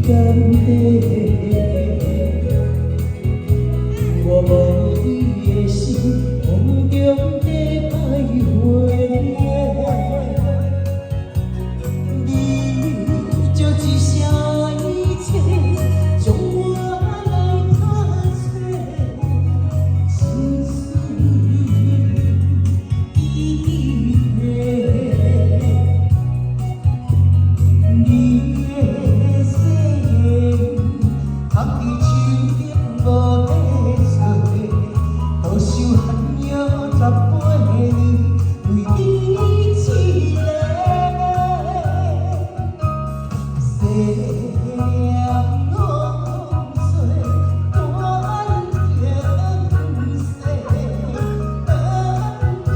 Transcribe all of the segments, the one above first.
甘地，我无你的心，风中在徘徊。你就一声一切，将我来打碎，心事已黑。你的誓言，放伫手中无地找，多少寒药18年，为你一个。西凉风吹，断情丝，等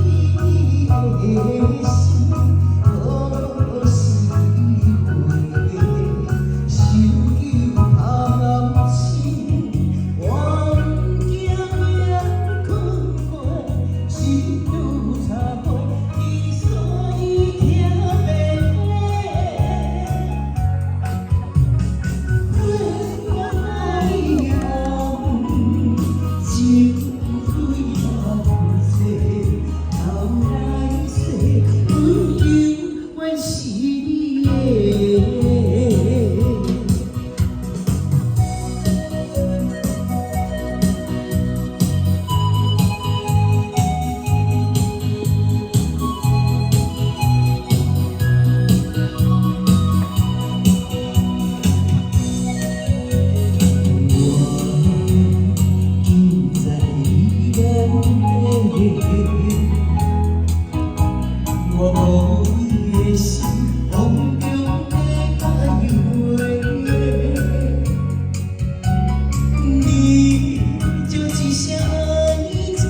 你的心，可是为心有含情，望见面困过，心如茶杯，你所以听袂我无你的心，风中在徘徊。你就一声一切，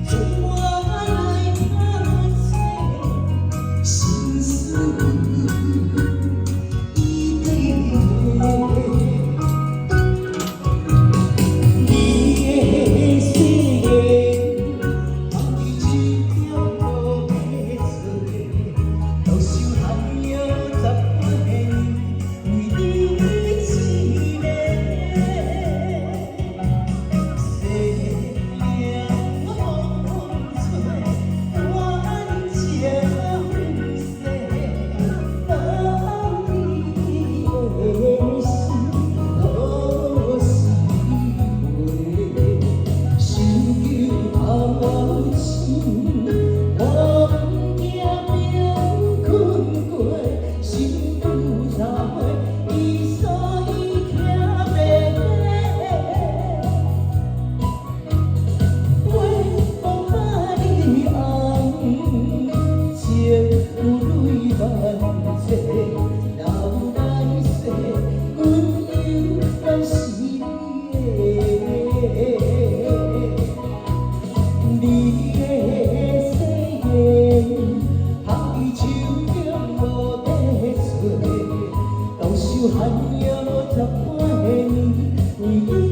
将我来打碎，心事已黑。你的誓言，放伫手中无地找，多少寒药18年，为你一个。西凉风吹，断情丝，等你的心，可是为心有含情，望见面困过，心如茶杯，你所以听袂袂风把你红，情有泪万切，流来世，阮永远是你的。你的誓言，放伫手中无地找，多少寒药18年，为你。